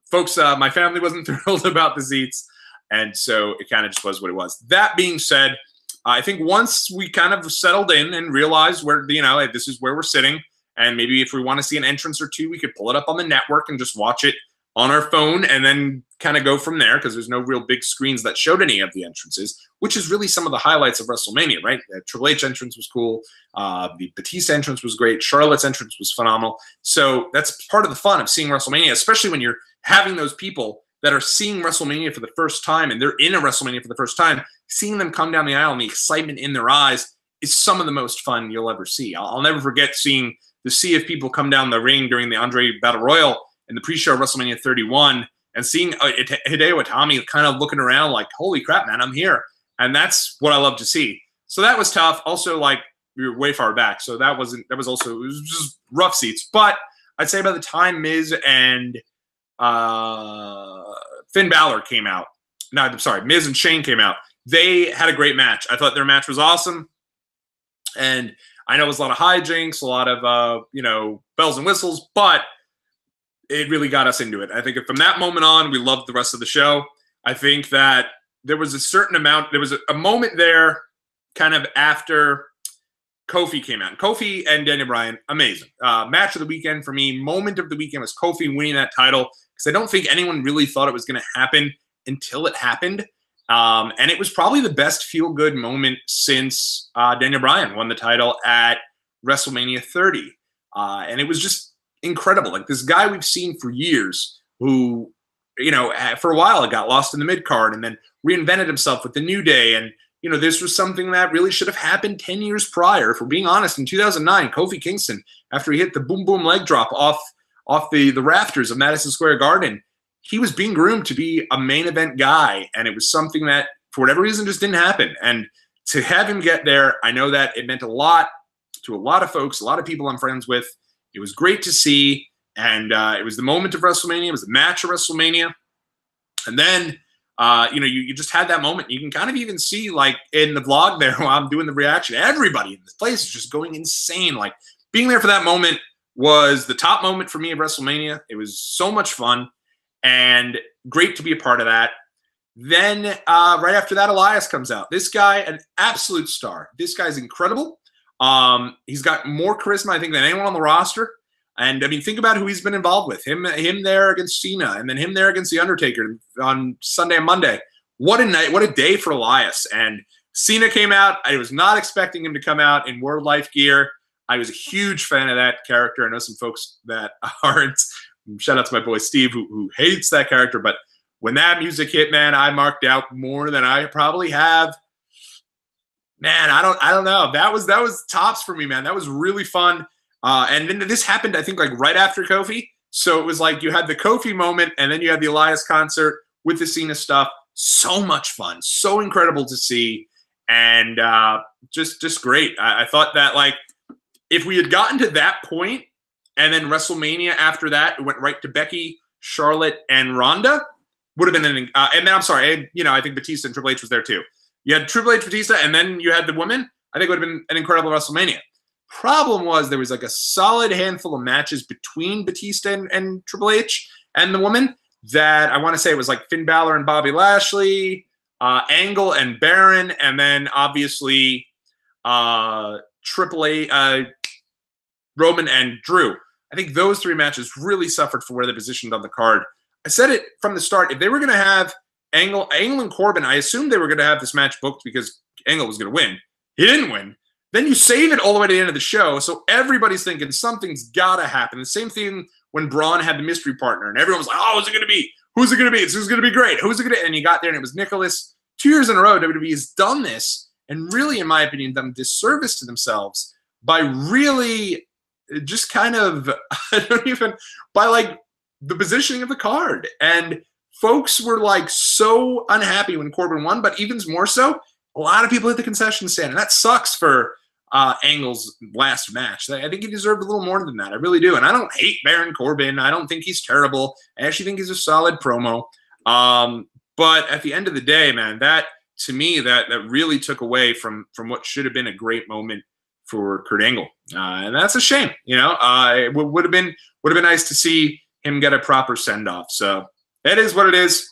folks, my family wasn't thrilled about the seats, and so it kind of just was what it was. That being said, I think once we kind of settled in and realized where, this is where we're sitting, and maybe if we want to see an entrance or two, we could pull it up on the network and just watch it on our phone and then kind of go from there because there's no real big screens that showed any of the entrances, which is really some of the highlights of WrestleMania, right? The Triple H entrance was cool. The Batista entrance was great. Charlotte's entrance was phenomenal. So that's part of the fun of seeing WrestleMania, especially when you're having those people that are seeing WrestleMania for the first time and they're in a WrestleMania for the first time, seeing them come down the aisle and the excitement in their eyes is some of the most fun you'll ever see. I'll never forget seeing the sea of people come down the ring during the Andre Battle Royal in the pre-show of WrestleMania 31 and seeing Hideo Itami kind of looking around like, holy crap, man, I'm here. And that's what I love to see. So that was tough. Also, like, we were way far back. So it was just rough seats. But I'd say by the time Miz and Finn Balor came out, no, I'm sorry, Miz and Shane came out, they had a great match. I thought their match was awesome. And I know it was a lot of hijinks, a lot of, bells and whistles, but it really got us into it. I think from that moment on, we loved the rest of the show. I think that there was a certain amount, there was a moment there kind of after Kofi came out. Kofi and Daniel Bryan, amazing. Match of the weekend for me, moment of the weekend was Kofi winning that title because I don't think anyone really thought it was going to happen until it happened. And it was probably the best feel-good moment since Daniel Bryan won the title at WrestleMania 30. And it was just incredible. Like this guy we've seen for years who, for a while got lost in the mid-card and then reinvented himself with the New Day. And, this was something that really should have happened 10 years prior. If we're being honest, in 2009, Kofi Kingston, after he hit the boom, boom leg drop off the rafters of Madison Square Garden, he was being groomed to be a main event guy. And it was something that, for whatever reason, just didn't happen. And to have him get there, I know that it meant a lot to a lot of folks, a lot of people I'm friends with. It was great to see. And it was the moment of WrestleMania. It was the match of WrestleMania. And then, you just had that moment. You can kind of even see, like, in the vlog there while I'm doing the reaction, everybody in this place is just going insane. Like, being there for that moment was the top moment for me of WrestleMania. It was so much fun. And great to be a part of that. Then right after that, Elias comes out. This guy, an absolute star. This guy's incredible. He's got more charisma, I think, than anyone on the roster. And, I mean, think about who he's been involved with. Him there against Cena, and then him there against The Undertaker on Sunday and Monday. What a night, what a day for Elias. And Cena came out. I was not expecting him to come out in World Life gear. I was a huge fan of that character. I know some folks that aren't. Shout out to my boy Steve, who hates that character. But when that music hit, man, I marked out more than I probably have. Man, I don't know. That was tops for me, man. That was really fun. And then this happened, I think, like right after Kofi. So it was like you had the Kofi moment, and then you had the Elias concert with the Cena stuff. So much fun, so incredible to see, and just great. I thought that, like, if we had gotten to that point, and then WrestleMania after that, it went right to Becky, Charlotte, and Ronda, would have been an. And then I'm sorry, I think Batista and Triple H was there too. You had Triple H, Batista, and then you had the women. I think it would have been an incredible WrestleMania. Problem was there was like a solid handful of matches between Batista and Triple H and the woman that I want to say it was like Finn Balor and Bobby Lashley, Angle and Baron, and then obviously Triple H, Roman and Drew. I think those three matches really suffered for where they positioned on the card. I said it from the start. If they were going to have Angle and Corbin, I assumed they were going to have this match booked because Angle was going to win. He didn't win. Then you save it all the way to the end of the show, so everybody's thinking something's got to happen. The same thing when Braun had the mystery partner, and everyone was like, oh, who's it going to be? Who's it going to be? This is going to be great. Who's it going to? And you got there, and it was Nicholas. 2 years in a row, WWE has done this, and really, in my opinion, done disservice to themselves by really just kind of, by like the positioning of the card. And folks were like so unhappy when Corbin won, but even more so, a lot of people hit the concession stand, and that sucks for Angle's last match. I think he deserved a little more than that. I really do. And I don't hate Baron Corbin. I don't think he's terrible. I actually think he's a solid promo. But at the end of the day, man, that to me, that really took away from what should have been a great moment for Kurt Angle. And that's a shame. It would have been nice to see him get a proper send-off. So it is what it is.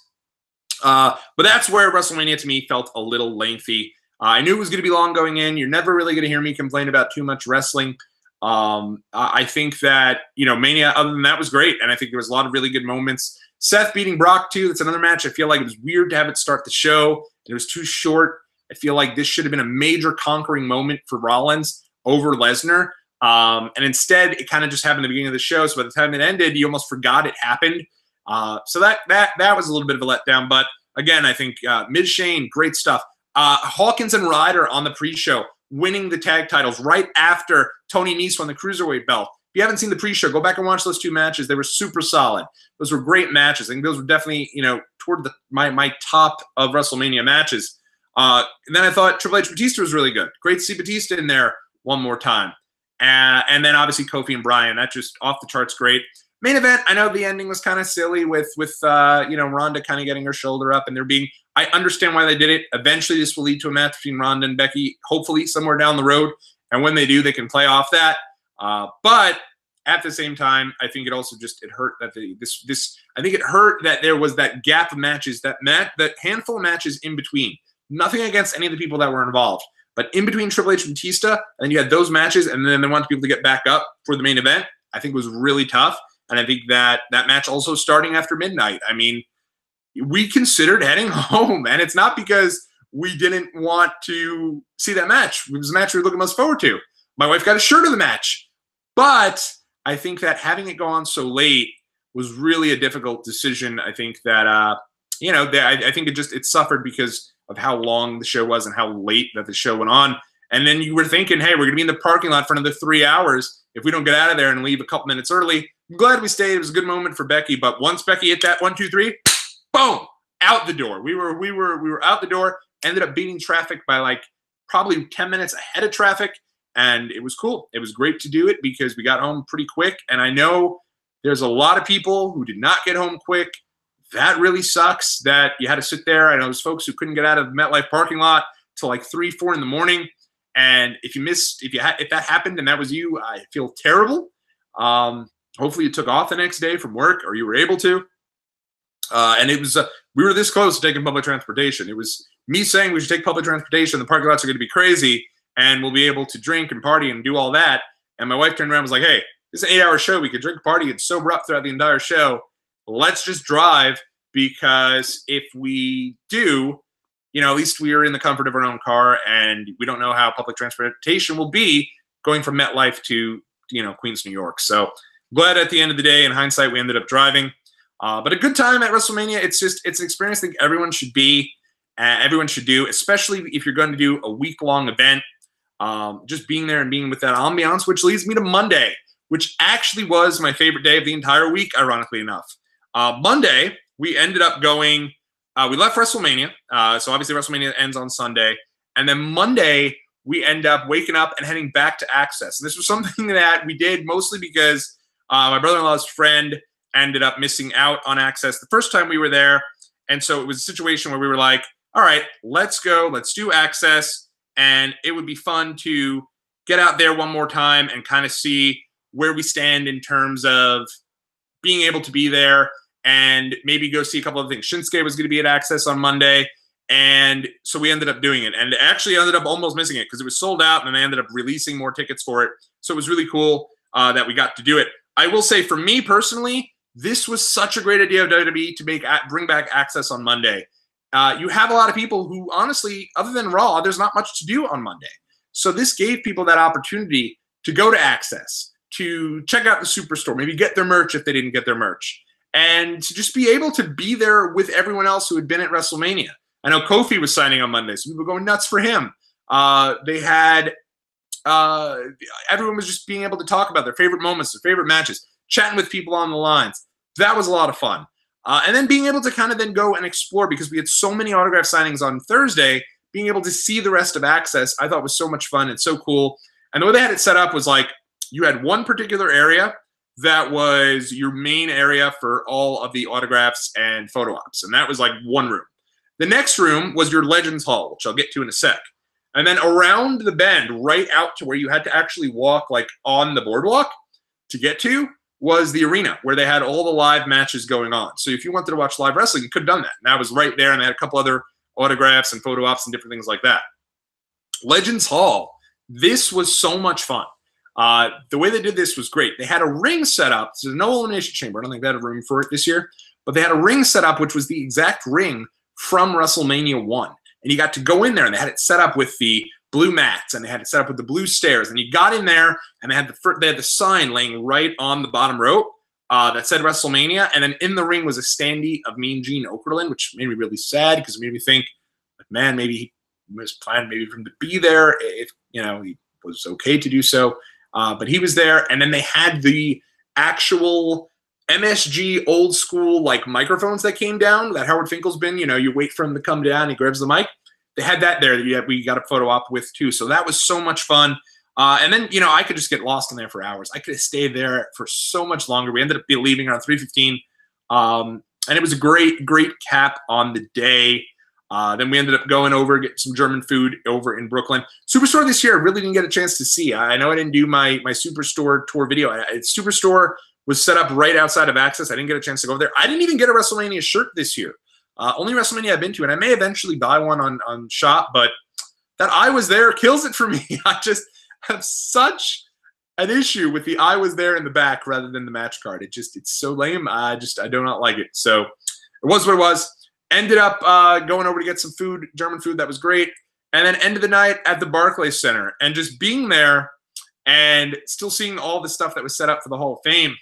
But that's where WrestleMania to me felt a little lengthy. I knew it was going to be long going in. You're never really going to hear me complain about too much wrestling. I think that, Mania, other than that, was great. And I think there was a lot of really good moments. Seth beating Brock, too. That's another match. I feel like it was weird to have it start the show. It was too short. I feel like this should have been a major conquering moment for Rollins over Lesnar. And instead, it kind of just happened at the beginning of the show. So by the time it ended, you almost forgot it happened. So that was a little bit of a letdown. But again, I think Miz Shane, great stuff. Hawkins and Ryder on the pre-show, winning the tag titles right after Tony Nese won the Cruiserweight belt. If you haven't seen the pre-show, go back and watch those two matches. They were super solid. Those were great matches. I think those were definitely, toward my top of WrestleMania matches. And then I thought Triple H Batista was really good. Great to see Batista in there one more time. And then obviously Kofi and Bryan. That just off the charts great. Main event, I know the ending was kind of silly with Ronda kind of getting her shoulder up and there being, I understand why they did it. Eventually this will lead to a match between Ronda and Becky, hopefully somewhere down the road. And when they do, they can play off that. But at the same time, I think it also just, it hurt that I think it hurt that there was that gap of matches, that handful of matches in between. Nothing against any of the people that were involved. But in between Triple H and Batista, and then you had those matches, and then they wanted people to get back up for the main event, I think was really tough. And I think that match also starting after midnight. I mean, we considered heading home, and it's not because we didn't want to see that match. It was a match we were looking most forward to. My wife got a shirt of the match. But I think that having it go on so late was really a difficult decision. I think that, I think it suffered because of how long the show was and how late that the show went on. And then you were thinking, hey, we're going to be in the parking lot for another 3 hours if we don't get out of there and leave a couple minutes early. I'm glad we stayed. It was a good moment for Becky. But once Becky hit that 1, 2, 3, boom, out the door. We were out the door, ended up beating traffic by like probably 10 minutes ahead of traffic. And it was cool. It was great to do it because we got home pretty quick. And I know there's a lot of people who did not get home quick. That really sucks that you had to sit there. I know there's folks who couldn't get out of the MetLife parking lot till like 3, 4 in the morning. And if that happened and that was you, I feel terrible. Hopefully you took off the next day from work or you were able to. And it was we were this close to taking public transportation. It was me saying we should take public transportation. The parking lots are going to be crazy and we'll be able to drink and party and do all that. And my wife turned around and was like, hey, this is an 8-hour show. We could drink, party, and sober up throughout the entire show. Let's just drive, because if we do, at least we are in the comfort of our own car, and we don't know how public transportation will be going from MetLife to, Queens, New York. So glad at the end of the day, in hindsight, we ended up driving. But a good time at WrestleMania. It's an experience I think everyone should everyone should do, especially if you're going to do a week-long event. Just being there and being with that ambiance, which leads me to Monday, which actually was my favorite day of the entire week, ironically enough. Monday, we ended up going, we left WrestleMania. So obviously WrestleMania ends on Sunday. And then Monday, we end up waking up and heading back to Axxess. And this was something that we did mostly because my brother-in-law's friend ended up missing out on Axxess the first time we were there. And so it was a situation where we were like, all right, let's go. Let's do Axxess. And it would be fun to get out there one more time and kind of see where we stand in terms of being able to be there and maybe go see a couple of things. Shinsuke was going to be at Axxess on Monday, and so we ended up doing it. And actually ended up almost missing it because it was sold out, and then they ended up releasing more tickets for it. So it was really cool that we got to do it. I will say, for me personally, this was such a great idea of WWE to bring back Axxess on Monday. You have a lot of people who, honestly, other than Raw, there's not much to do on Monday. So this gave people that opportunity to go to Axxess, to check out the Superstore, maybe get their merch if they didn't get their merch, and to just be able to be there with everyone else who had been at WrestleMania. I know Kofi was signing on Monday, so people were going nuts for him. They had everyone was just being able to talk about their favorite moments, their favorite matches, chatting with people on the lines. That was a lot of fun. And then being able to kind of then go and explore, because we had so many autograph signings on Thursday, being able to see the rest of Axxess, I thought was so much fun and so cool. And the way they had it set up was like, you had one particular area that was your main area for all of the autographs and photo ops. And that was like one room. The next room was your Legends Hall, which I'll get to in a sec. And then around the bend, right out to where you had to actually walk like on the boardwalk to get to, was the arena where they had all the live matches going on. So if you wanted to watch live wrestling, you could have done that. And that was right there, and they had a couple other autographs and photo ops and different things like that. Legends Hall, this was so much fun. The way they did this was great. They had a ring set up. There's no elimination chamber. I don't think they had a room for it this year. But they had a ring set up, which was the exact ring from WrestleMania 1. And you got to go in there, and they had it set up with the blue mats, and they had it set up with the blue stairs. And you got in there, and they had the sign laying right on the bottom rope that said WrestleMania. And then in the ring was a standee of Mean Gene Okerlund, which made me really sad because it made me think, like, man, maybe he was planned maybe for him to be there if, you know, he was okay to do so. But he was there. And then they had the actual MSG old school like microphones that came down that Howard Finkel's been, you know, you wait for him to come down, he grabs the mic. They had that there that we got a photo op with too. So that was so much fun. And then, you know, I could just get lost in there for hours. I could have stayed there for so much longer. We ended up leaving around 3:15. And it was a great, great cap on the day. Then we ended up going over, getting some German food over in Brooklyn. Superstore this year I really didn't get a chance to see. I know I didn't do my Superstore tour video. Superstore was set up right outside of Axxess. I didn't get a chance to go over there. I didn't even get a WrestleMania shirt this year. Only WrestleMania I've been to, and I may eventually buy one on Shop, but that I was there kills it for me. I just have such an issue with the I was there in the back rather than the match card. It's so lame. I do not like it. So it was what it was. Ended up going over to get some food, German food. That was great. And then ended the night at the Barclays Center, and just being there and still seeing all the stuff that was set up for the Hall of Fame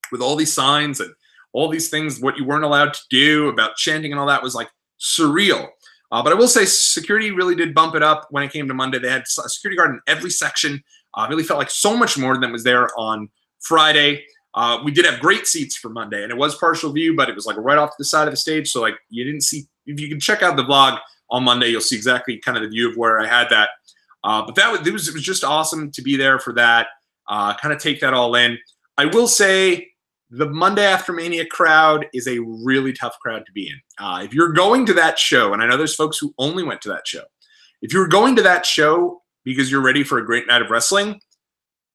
with all these signs and all these things, what you weren't allowed to do about chanting and all that was like surreal. But I will say security really did bump it up when it came to Monday. They had a security guard in every section. Really felt like so much more than was there on Friday. We did have great seats for Monday, and it was partial view, but it was like right off to the side of the stage. So like you didn't see, if you can check out the vlog on Monday, you'll see exactly kind of the view of where I had that. But it was just awesome to be there for that, kind of take that all in. I will say the Monday After Mania crowd is a really tough crowd to be in. If you're going to that show, and I know there's folks who only went to that show. If you're going to that show because you're ready for a great night of wrestling,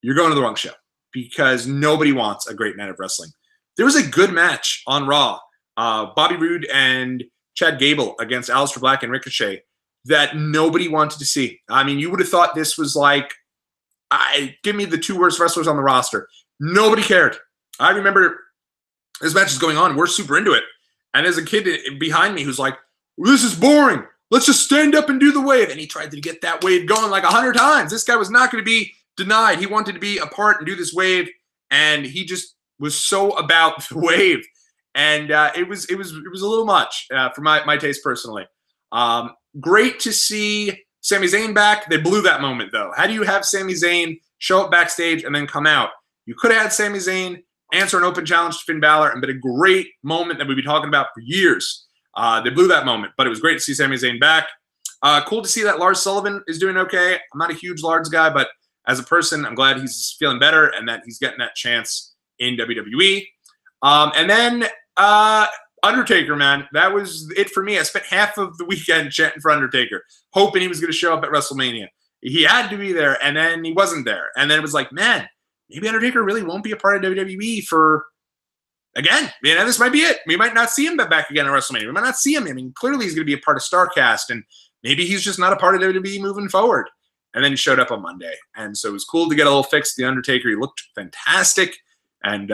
you're going to the wrong show, because nobody wants a great night of wrestling. There was a good match on Raw, Bobby Roode and Chad Gable against Aleister Black and Ricochet, that nobody wanted to see. I mean, you would have thought this was like, give me the two worst wrestlers on the roster. Nobody cared. I remember this match is going on. We're super into it. And there's a kid behind me who's like, this is boring. Let's just stand up and do the wave. And he tried to get that wave going like 100 times. This guy was not going to be denied. He wanted to be a part and do this wave. And he just was so about the wave. And it was a little much for my taste personally. Great to see Sami Zayn back. They blew that moment, though. How do you have Sami Zayn show up backstage and then come out? You could have had Sami Zayn answer an open challenge to Finn Balor and been a great moment that we'd be talking about for years. They blew that moment, but it was great to see Sami Zayn back. Cool to see that Lars Sullivan is doing okay. I'm not a huge Lars guy, but as a person, I'm glad he's feeling better and that he's getting that chance in WWE. And then Undertaker, man, that was it for me. I spent half of the weekend chanting for Undertaker, hoping he was going to show up at WrestleMania. He had to be there, and then he wasn't there. And then it was like, man, maybe Undertaker really won't be a part of WWE for, again, you know, this might be it. We might not see him back again at WrestleMania. We might not see him. I mean, clearly he's going to be a part of StarCast, and maybe he's just not a part of WWE moving forward. And then he showed up on Monday. And so it was cool to get a little fix to the Undertaker. He looked fantastic. And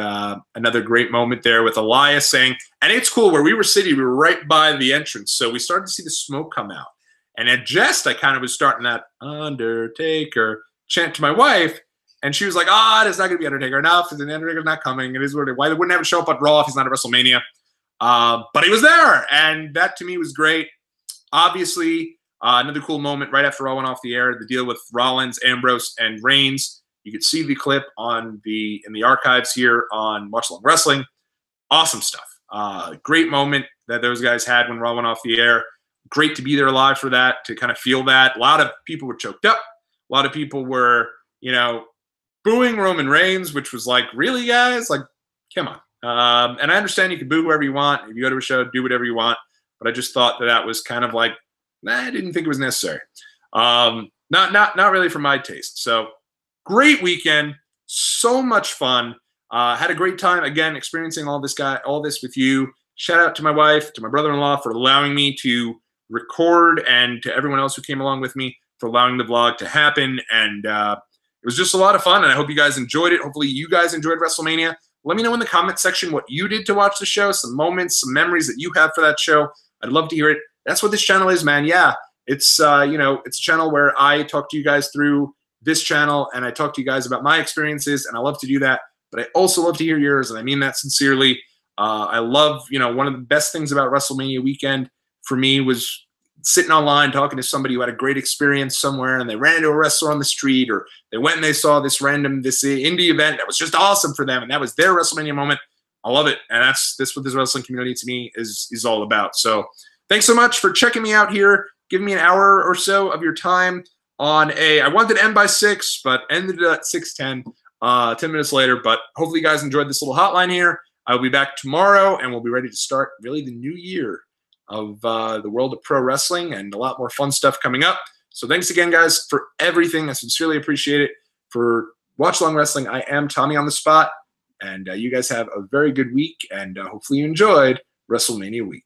another great moment there with Elias saying, and it's cool, where we were sitting, we were right by the entrance. So we started to see the smoke come out. And at Jest, I kind of was starting that Undertaker chant to my wife. And she was like, it's not going to be Undertaker enough. The Undertaker's not coming. It is what it is. Why they wouldn't have him show up at Raw if he's not at WrestleMania? But he was there. And that to me was great. Obviously, another cool moment right after Raw went off the air, the deal with Rollins, Ambrose, and Reigns. You could see the clip in the archives here on Watch Along Wrestling. Awesome stuff. Great moment that those guys had when Raw went off the air. Great to be there live for that, to kind of feel that. A lot of people were choked up. A lot of people were, you know, booing Roman Reigns, which was like, really, guys? Like, come on. And I understand you can boo whoever you want. If you go to a show, do whatever you want. But I just thought that was kind of like, I didn't think it was necessary. Not really for my taste. So great weekend. So much fun. Had a great time, again, experiencing all this with you. Shout out to my wife, to my brother-in-law for allowing me to record, and to everyone else who came along with me for allowing the vlog to happen. And it was just a lot of fun, and I hope you guys enjoyed it. Hopefully you guys enjoyed WrestleMania. Let me know in the comment section what you did to watch the show, some moments, some memories that you have for that show. I'd love to hear it. That's what this channel is, man. Yeah, it's it's a channel where I talk to you guys through this channel, and I talk to you guys about my experiences, and I love to do that. But I also love to hear yours, and I mean that sincerely. I love, one of the best things about WrestleMania weekend for me was sitting online talking to somebody who had a great experience somewhere, and they ran into a wrestler on the street, or they went and they saw this indie event that was just awesome for them, and that was their WrestleMania moment. I love it, and that's what this wrestling community to me is all about. So thanks so much for checking me out here, giving me an hour or so of your time on I wanted to end by 6, but ended at 6:10, 10 minutes later. But hopefully you guys enjoyed this little hotline here. I'll be back tomorrow, and we'll be ready to start really the new year of the world of pro wrestling, and a lot more fun stuff coming up. So thanks again, guys, for everything. I sincerely appreciate it. For Watch Along Wrestling, I am Tommy on the Spot, and you guys have a very good week, and hopefully you enjoyed WrestleMania week.